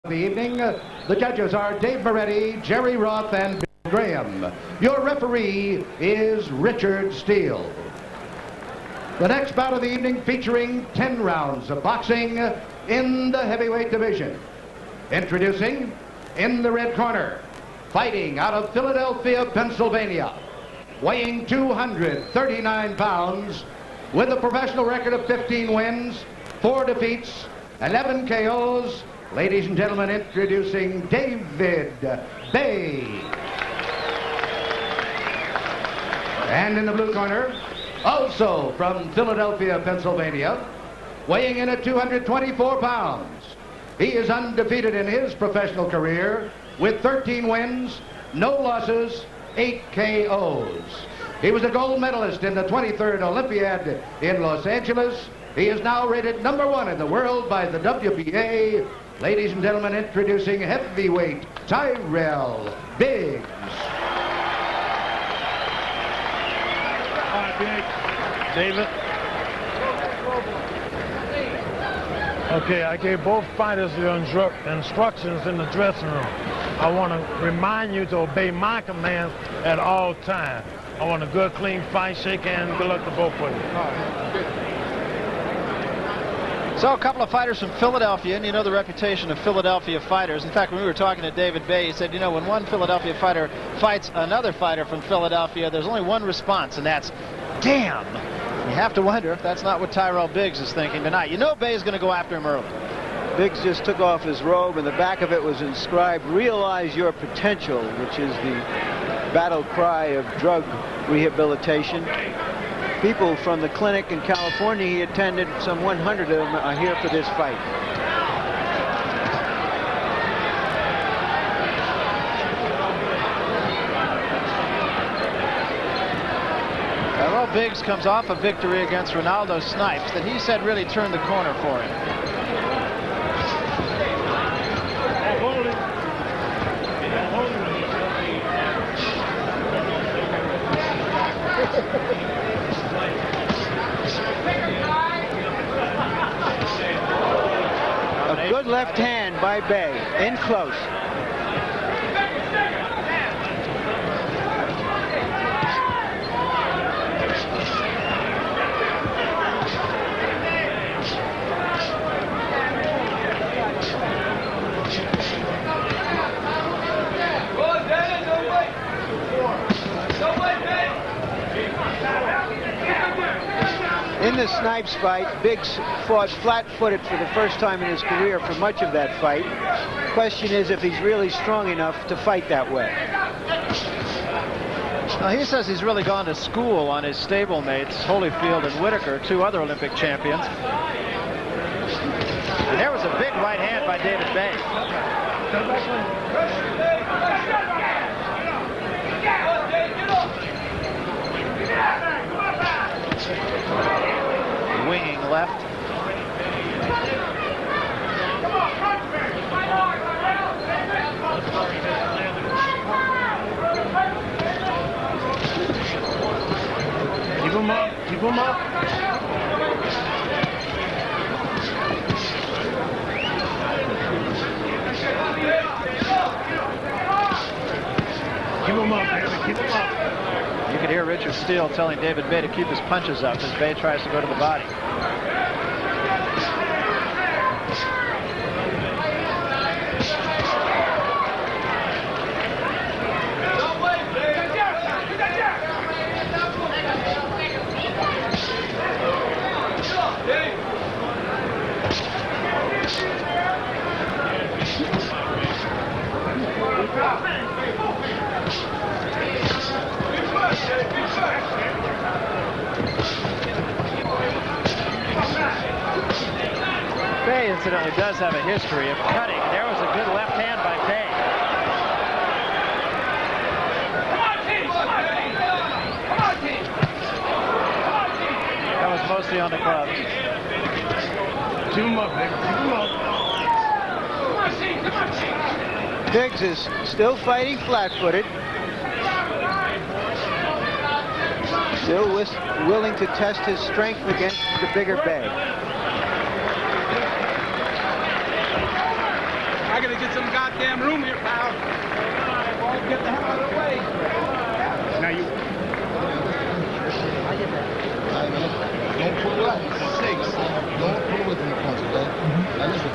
The evening, the judges are Dave Moretti, Jerry Roth, and Bill Graham. Your referee is Richard Steele. The next bout of the evening featuring 10 rounds of boxing in the heavyweight division. Introducing, in the red corner, fighting out of Philadelphia, Pennsylvania, weighing 239 pounds, with a professional record of 15 wins, 4 defeats, 11 KOs. Ladies and gentlemen, introducing David Bay. And in the blue corner, also from Philadelphia, Pennsylvania, weighing in at 224 pounds. He is undefeated in his professional career with 13 wins, no losses, 8 KOs. He was a gold medalist in the 23rd Olympiad in Los Angeles. He is now rated #1 in the world by the WBA. Ladies and gentlemen, introducing heavyweight Tyrell Biggs. All right, Big. David. Okay, I gave both fighters the instructions in the dressing room. I want to remind you to obey my commands at all times. I want a good, clean fight. Shake hands. Good luck to both of you. All right. Good. So a couple of fighters from Philadelphia, and you know the reputation of Philadelphia fighters. In fact, when we were talking to David Bay, he said, you know, when one Philadelphia fighter fights another fighter from Philadelphia, there's only one response, and that's, damn. You have to wonder if that's not what Tyrell Biggs is thinking tonight. You know Bay is going to go after him early. Biggs just took off his robe, and the back of it was inscribed, "Realize your potential," which is the battle cry of drug rehabilitation. People from the clinic in California he attended, some 100 of them are here for this fight. Tyrell Biggs comes off a victory against Ronaldo Snipes that he said really turned the corner for him. A good left hand by Bay, in close. In the Snipes fight, Biggs fought flat-footed for the first time in his career for much of that fight. Question is if he's really strong enough to fight that way. Well, he says he's really gone to school on his stablemates, Holyfield and Whitaker, 2 other Olympic champions. And there was a big right hand by David Bay. Winging left. Keep him up. Keep him up. Keep him up, baby. Keep him up. You could hear Richard Steele telling David Bay to keep his punches up as Bay tries to go to the body. Bay, incidentally, does have a history of cutting. There was a good left hand by Bay. That was mostly on the gloves. Keep him up, baby. Keep him up. Biggs is still fighting flat-footed. Still willing to test his strength against the bigger Bay. I gotta to get some goddamn room here, pal. Get the hell out of the way. Now you. Don't pull away. Don't pull away from the punch, okay? Now listen.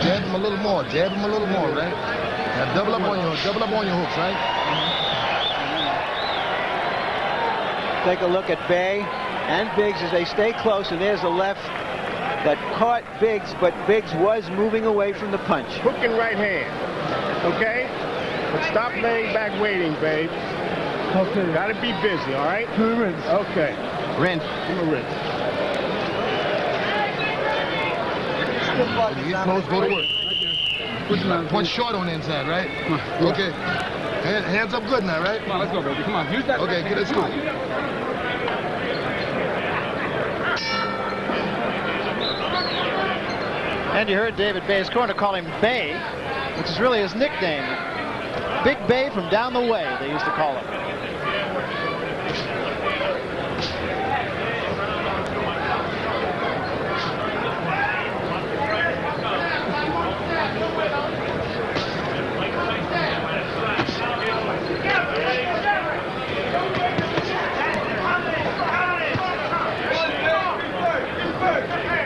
Jab him a little more. Jab him a little more, right? Now double up on your hooks, right? Take a look at Bay and Biggs as they stay close, and there's the left that caught Biggs, but Biggs was moving away from the punch. Hook and right hand, okay? But stop laying back waiting, babe. Okay. Gotta be busy, all right? Rinse. Okay. Rinse. Give him a rinse. When you get close, go to work. Punch short on the inside, right? Okay. Hands up good now, right? Come on, let's go, baby. Come on, use that. Okay, get let's go. And you heard David Bay's corner call him Bay, which is really his nickname. Big Bay from down the way, they used to call him.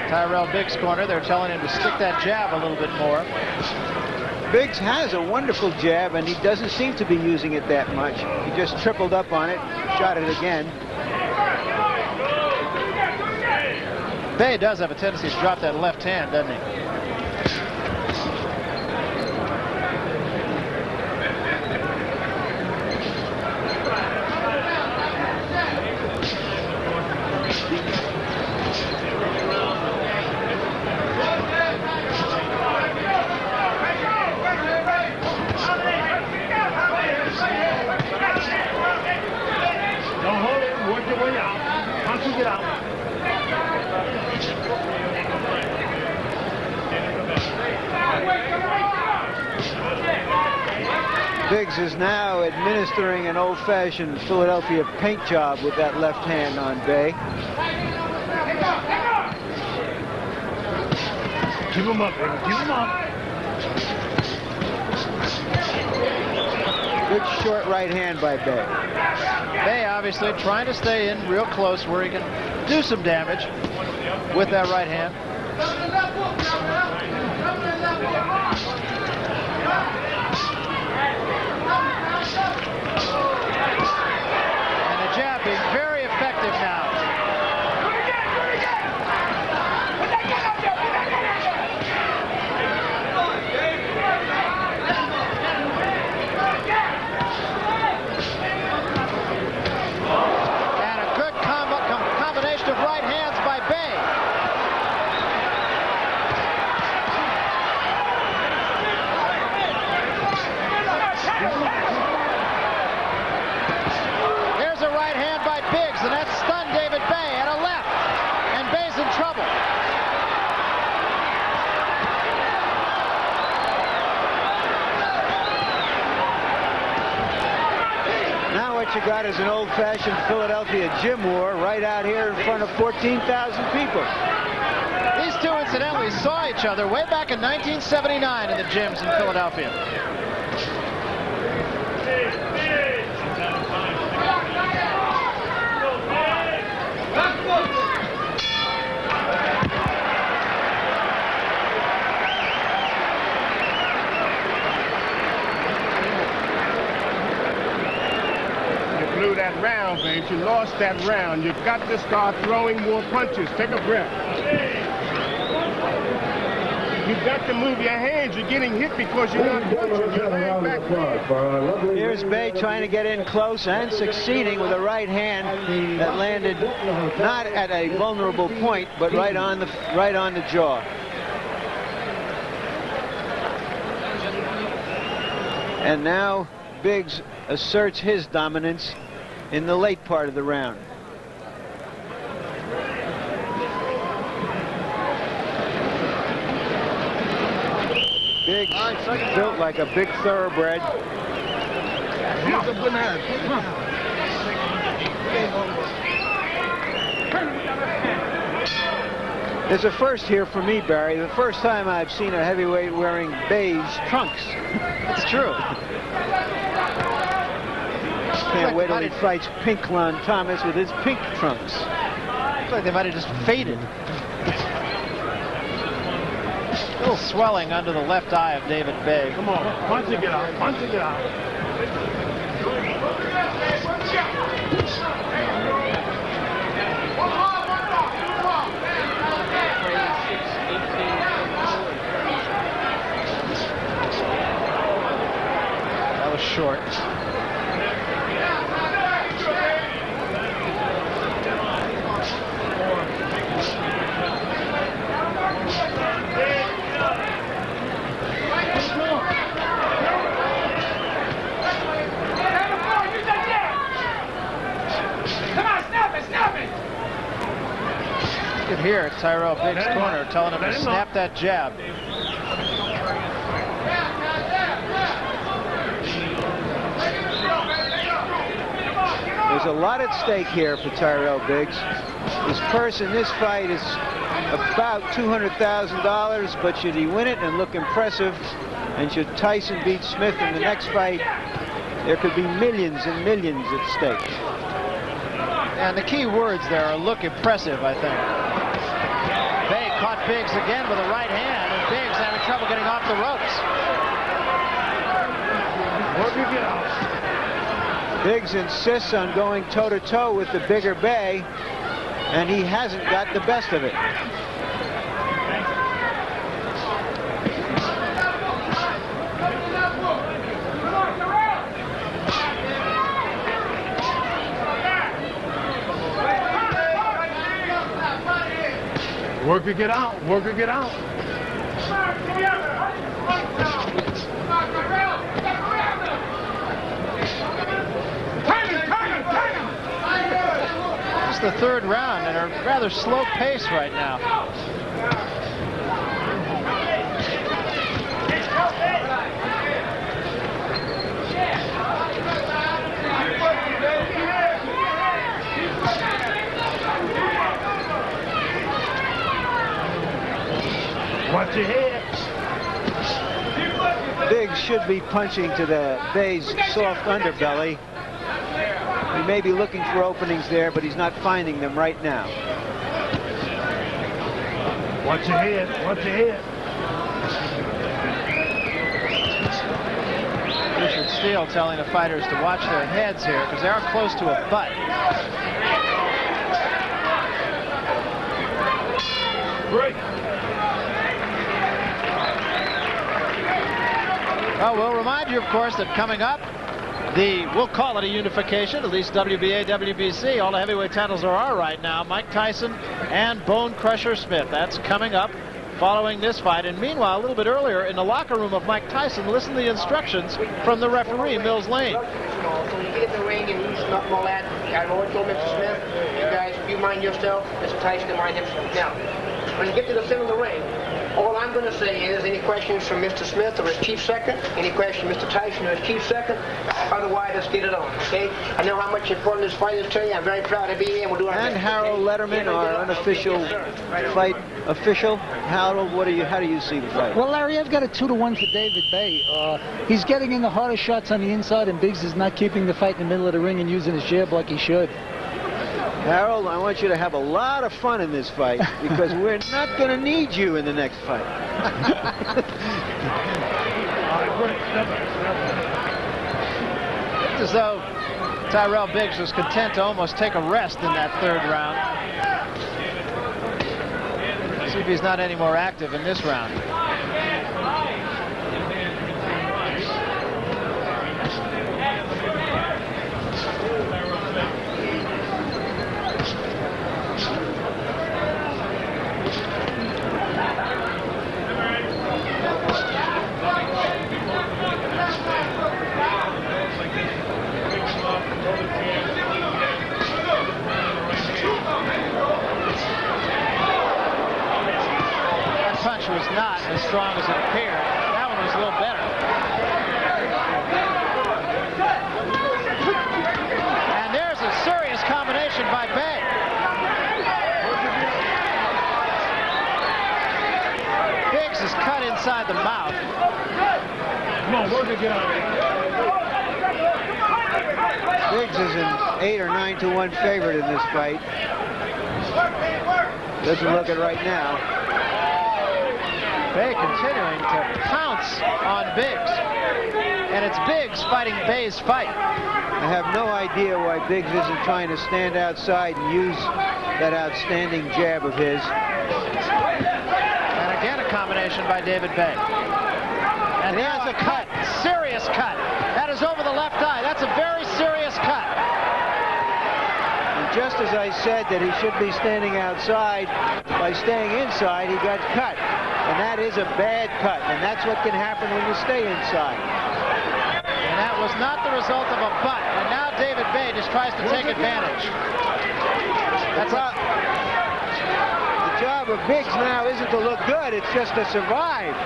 Tyrell Biggs' corner, they're telling him to stick that jab a little bit more. Biggs has a wonderful jab, and he doesn't seem to be using it that much. He just tripled up on it, shot it again. Bay does have a tendency to drop that left hand, doesn't he? Biggs is now administering an old-fashioned Philadelphia paint job with that left hand on Bay. Keep him up, baby. Keep him up. Good short right hand by Bay. Bay obviously trying to stay in real close where he can do some damage with that right hand. And the jab being very effective now. And a good combination of right hands by Bay. Here's a right hand by Biggs, and that stunned David Bay, and a left, and Bay's in trouble. Now what you got is an old-fashioned Philadelphia gym war right out here in front of 14,000 people. These two incidentally saw each other way back in 1979 in the gyms in Philadelphia. Blew that round, babe. You lost that round. You've got to start throwing more punches. Take a breath. You've got to move your hands. You're getting hit because you're not punching. You're laying back. Here's Bay trying to get in close and succeeding with a right hand that landed not at a vulnerable point, but right on the jaw. And now Biggs asserts his dominance in the late part of the round. Biggs built like a big thoroughbred. There's a first here for me, Barry. The first time I've seen a heavyweight wearing beige trunks. It's true. Can't wait till he fights Pink Lon Thomas with his pink trunks. Looks like they might have just faded. A little swelling under the left eye of David Bay. Come on, punch it, get out, punch it, get out. That was short. You could hear Tyrell Biggs' corner telling him to snap that jab. There's a lot at stake here for Tyrell Biggs. His purse in this fight is about $200,000, but should he win it and look impressive, and should Tyson beat Smith in the next fight, there could be millions and millions at stake. And the key words there are look impressive, I think. Bay caught Biggs again with a right hand, and Biggs having trouble getting off the ropes. Work it out. Biggs insists on going toe-to-toe with the bigger Bay, and he hasn't got the best of it. Work it, get out, work it, get out. It's the third round at a rather slow pace right now. Watch your head. Biggs should be punching to the Bay's soft underbelly. He may be looking for openings there, but he's not finding them right now. Watch your head, watch your head. Richard Steele telling the fighters to watch their heads here because they are close to a butt. Break. Well, we'll remind you, of course, that coming up, we'll call it a unification, at least WBA, WBC. All the heavyweight titles there are right now. Mike Tyson and Bone Crusher Smith. That's coming up following this fight. And meanwhile, a little bit earlier, in the locker room of Mike Tyson, listen to the instructions from the referee, Mills Lane. So you get in the ring and he's not all that. I've always told Mr. Smith, you guys, you mind yourself, Mr. Tyson can mind himself. Now, when you get to the center of the ring, all I'm going to say is any questions from Mr. Smith or his chief second, any question Mr. Tyson or his chief second, otherwise let's get it on, okay? I know how much important this fight is to you. I'm very proud to be here and we'll do our best. And Harold Letterman, our unofficial fight official. Harold, how do you see the fight? Well, Larry, I've got a 2-1 for David Bay. He's getting in the harder shots on the inside, and Biggs is not keeping the fight in the middle of the ring and using his jab like he should. Harold, I want you to have a lot of fun in this fight because we're not going to need you in the next fight. It's as though Tyrell Biggs was content to almost take a rest in that third round. See if he's not any more active in this round. Was not Come on, work it, get out of there. Biggs is an 8 or 9 to 1 favorite in this fight. Doesn't look it right now. Bay continuing to pounce on Biggs. And it's Biggs fighting Bay's fight. I have no idea why Biggs isn't trying to stand outside and use that outstanding jab of his. And again, a combination by David Bay. And there's a cut, serious cut. That is over the left eye. That's a very serious cut. And just as I said that he should be standing outside, by staying inside, he got cut. And that is a bad cut. And that's what can happen when you stay inside. And that was not the result of a butt. And now David Bay just tries to take advantage. That's the job of Biggs now isn't to look good, it's just to survive.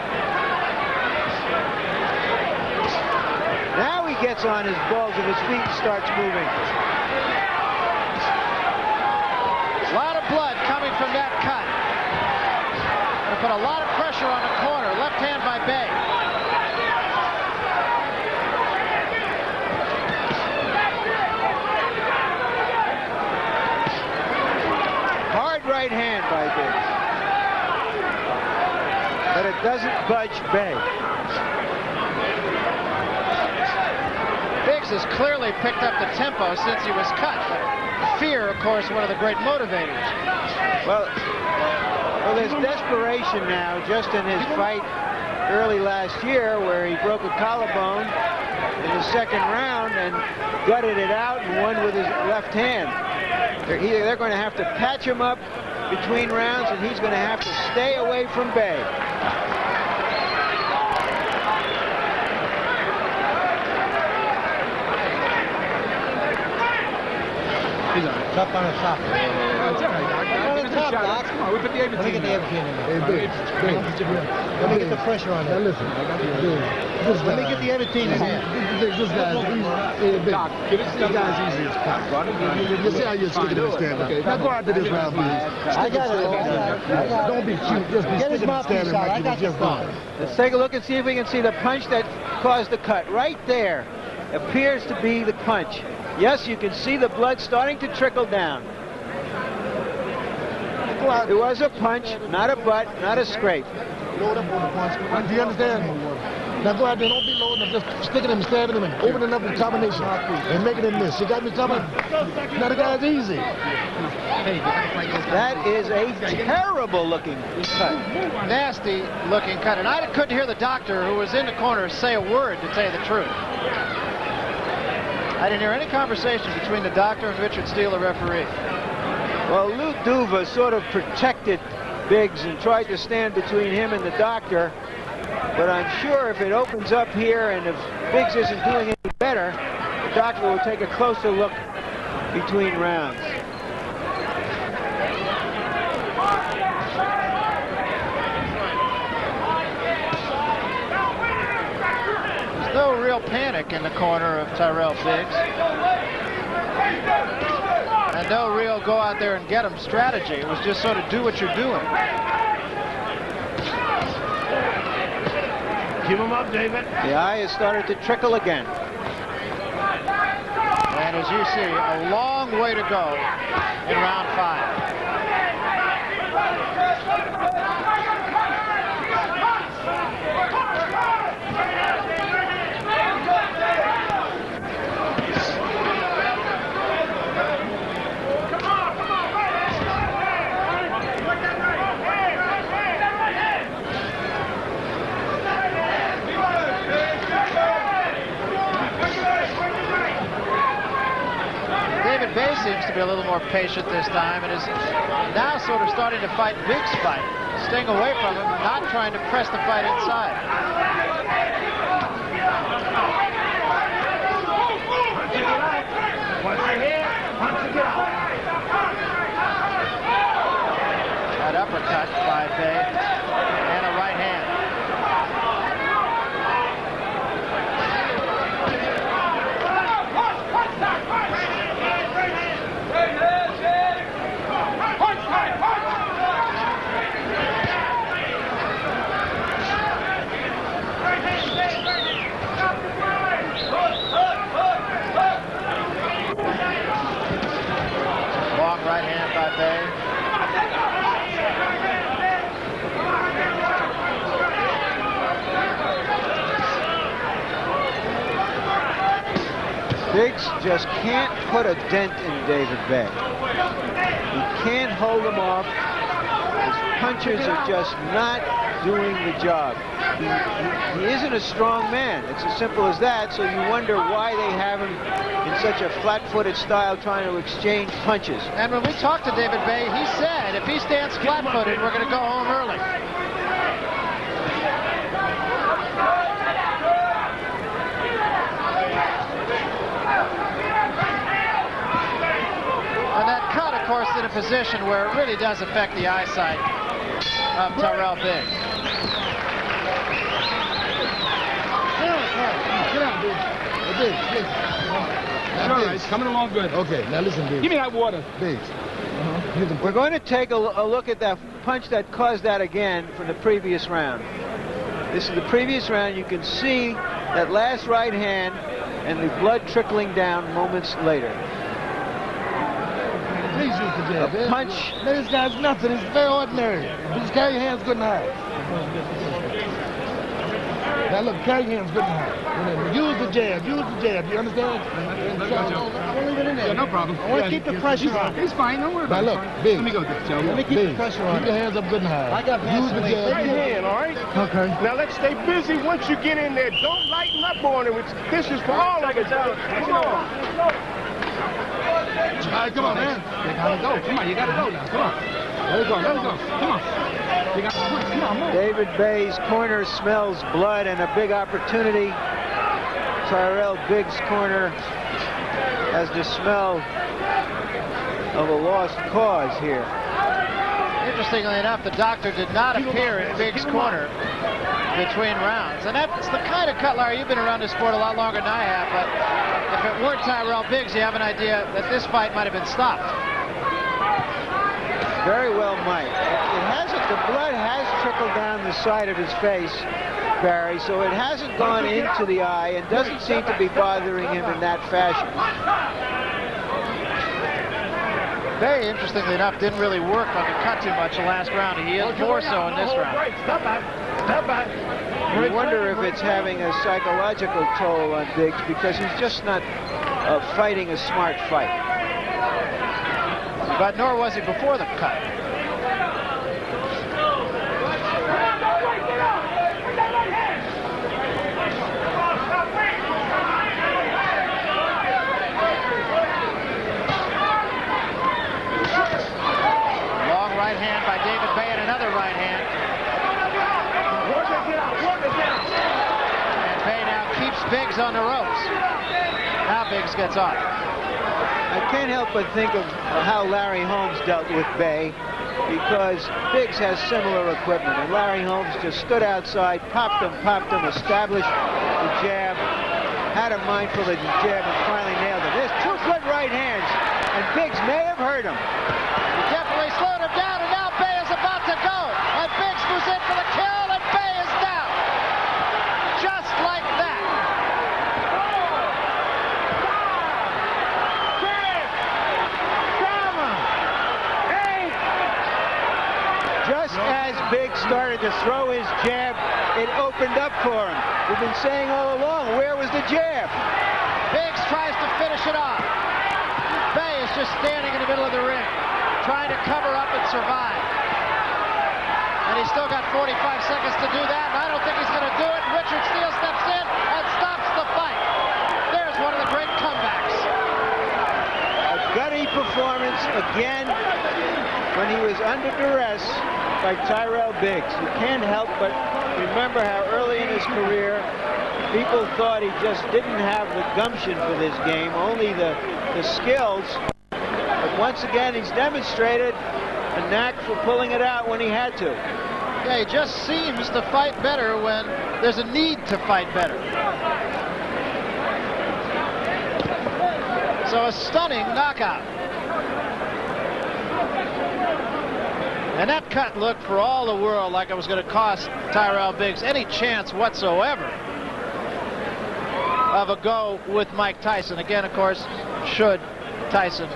Now he gets on his balls of his feet and starts moving. A lot of blood coming from that cut. Going to put a lot of pressure on the corner. Left hand by Bay. Hard right hand by Biggs. But it doesn't budge Bay. Biggs has clearly picked up the tempo since he was cut. But fear, of course, one of the great motivators. Well, there's desperation now just in his fight early last year where he broke a collarbone in the second round and gutted it out and won with his left hand. They're going to have to patch him up between rounds, and he's going to have to stay away from Bay. Tough on a top. It's all right, Doc. Give us a shot. Come on, we put the 18 in there. Let me get the pressure on that. Listen, let me get the 18 in there. This guy's easy. Doc, this guy's easy as pop. You see how you're sticking and standing. Now go out to this round, please. I got it. Don't be cute. Just be sticking and standing like you was just going. Let's take a look and see if we can see the punch that caused the cut. Right there appears to be the punch. Yes, you can see the blood starting to trickle down. It was a punch, not a butt, not a scrape. Load up on the punch. Do you understand? Now go out there, don't be loading up, just sticking him, stabbing him, and opening up the combination and making him miss. You got me coming? Now the guy's easy. That is a terrible looking cut. Nasty looking cut. And I couldn't hear the doctor who was in the corner say a word, to tell you the truth. I didn't hear any conversation between the doctor and Richard Steele, the referee. Well, Lou Duva sort of protected Biggs and tried to stand between him and the doctor. But I'm sure if it opens up here and if Biggs isn't doing any better, the doctor will take a closer look between rounds. No real panic in the corner of Tyrell Biggs. And no real go out there and get him strategy. It was just sort of do what you're doing. Keep him up, David. The eye has started to trickle again. And as you see, a long way to go in round 5. David Bay seems to be a little more patient this time and is now sort of starting to fight Biggs' fight, staying away from him, not trying to press the fight inside. That uppercut by Bay and a right hand. Biggs just can't put a dent in David Bay. He can't hold him off. His punches are just not doing the job. He isn't a strong man. It's as simple as that. So you wonder why they have him in such a flat-footed style trying to exchange punches. And when we talked to David Bay, he said if he stands flat-footed, we're going to go home early. And that cut, of course, in a position where it really does affect the eyesight of Tyrell Biggs. Get out, Biggs. Biggs. All right, it's coming along good. Okay, now listen, Biggs. Give me that water. Biggs. We're going to take a look at that punch that caused that again from the previous round. This is the previous round. You can see that last right hand and the blood trickling down moments later. Please use the jab. A punch. Man, this guy's nothing. It's very ordinary. Just carry your hands good and high. Now look, carry your hands good and high. Use the jab. Use the jab. You understand? I'll leave it in there. Yeah, no problem. I want to keep the pressure on. He's fine. Don't worry about it. Now look, Biggs. Let me go, Joe. Let me keep the pressure on. Keep your hands up good and high. I got use the jab. Right hand, all right? Okay. Now let's stay busy once you get in there. Don't lighten up on it. This is for all of us. Come on. All right, come on, man. You gotta go. Come on, you gotta go now. Come on. Let it go. Let it go. Come on. You got come on, move. David Bay's corner smells blood and a big opportunity. Tyrell Biggs' corner has the smell of a lost cause here. Interestingly enough, the doctor did not appear in Biggs' corner between rounds. And that's the kind of cut, Larry, you've been around this sport a lot longer than I have, but if it weren't Tyrell Biggs, you have an idea that this fight might have been stopped. Very well might. It hasn't, the blood has trickled down the side of his face, Barry, so it hasn't gone into the eye and doesn't seem to be bothering him in that fashion. Bay, interestingly enough, didn't really work on the cut too much the last round. He is more so in this round. Step back. Step back. You wonder if it's having a psychological toll on Biggs because he's just not fighting a smart fight. But nor was he before the cut. Long right hand by David Bay and another right hand. And Bay now keeps Biggs on the ropes. Now Biggs gets off. I can't help but think of how Larry Holmes dealt with Bay because Biggs has similar equipment. And Larry Holmes just stood outside, popped him, established the jab, had him mindful of the jab, and finally nailed it. There's two good right hands, and Biggs may have hurt him. He definitely slowed him down, and now Bay is about to go. And Biggs moves in for the kill, and Bay is down. Just like that. Just as Biggs started to throw his jab, it opened up for him. We've been saying all along, where was the jab? Biggs tries to finish it off. Bay is just standing in the middle of the ring, trying to cover up and survive. And he's still got 45 seconds to do that, and I don't think he's going to do it. Richard Steele steps in and stops the fight. There's one of the great comebacks. A gutty performance again when he was under duress by Tyrell Biggs. You can't help but remember how early in his career people thought he just didn't have the gumption for this game, only the skills. But once again, he's demonstrated a knack for pulling it out when he had to. Yeah, he just seems to fight better when there's a need to fight better. So a stunning knockout. And that cut looked for all the world like it was going to cost Tyrell Biggs any chance whatsoever of a go with Mike Tyson. Again, of course, should Tyson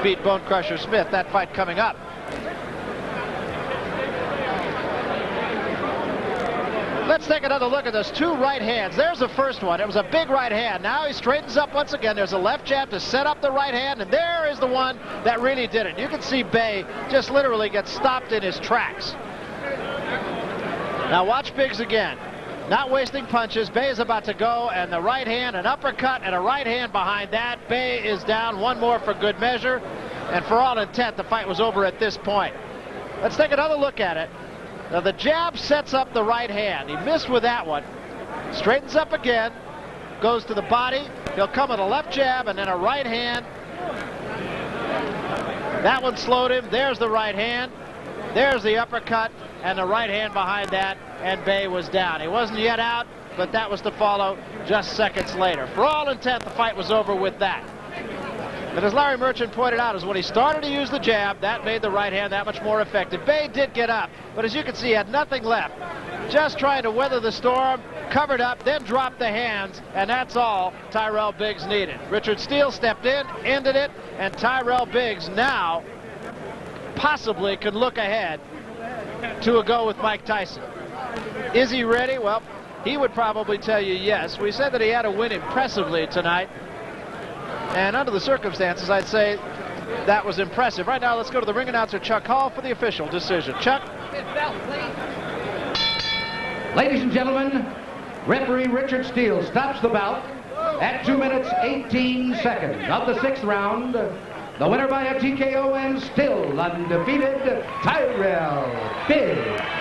beat Bone Crusher Smith, that fight coming up. Let's take another look at those two right hands. There's the first one. It was a big right hand. Now he straightens up once again. There's a left jab to set up the right hand, and there is the one that really did it. You can see Bay just literally get stopped in his tracks. Now watch Biggs again. Not wasting punches. Bay is about to go, and the right hand, an uppercut, and a right hand behind that. Bay is down. One more for good measure. And for all intent, the fight was over at this point. Let's take another look at it. Now the jab sets up the right hand. He missed with that one. Straightens up again. Goes to the body. He'll come with a left jab and then a right hand. That one slowed him. There's the right hand. There's the uppercut and the right hand behind that. And Bay was down. He wasn't yet out, but that was to follow just seconds later. For all intent, the fight was over with that. But as Larry Merchant pointed out, is when he started to use the jab, that made the right hand that much more effective. Bay did get up, but as you can see, he had nothing left. Just trying to weather the storm, covered up, then dropped the hands, and that's all Tyrell Biggs needed. Richard Steele stepped in, ended it, and Tyrell Biggs now possibly could look ahead to a go with Mike Tyson. Is he ready? Well, he would probably tell you yes. We said that he had to win impressively tonight. And under the circumstances, I'd say that was impressive. Right now, let's go to the ring announcer, Chuck Hall, for the official decision. Chuck? Ladies and gentlemen, referee Richard Steele stops the bout at 2 minutes 18 seconds of the 6th round. The winner by a TKO and still undefeated, Tyrell Biggs.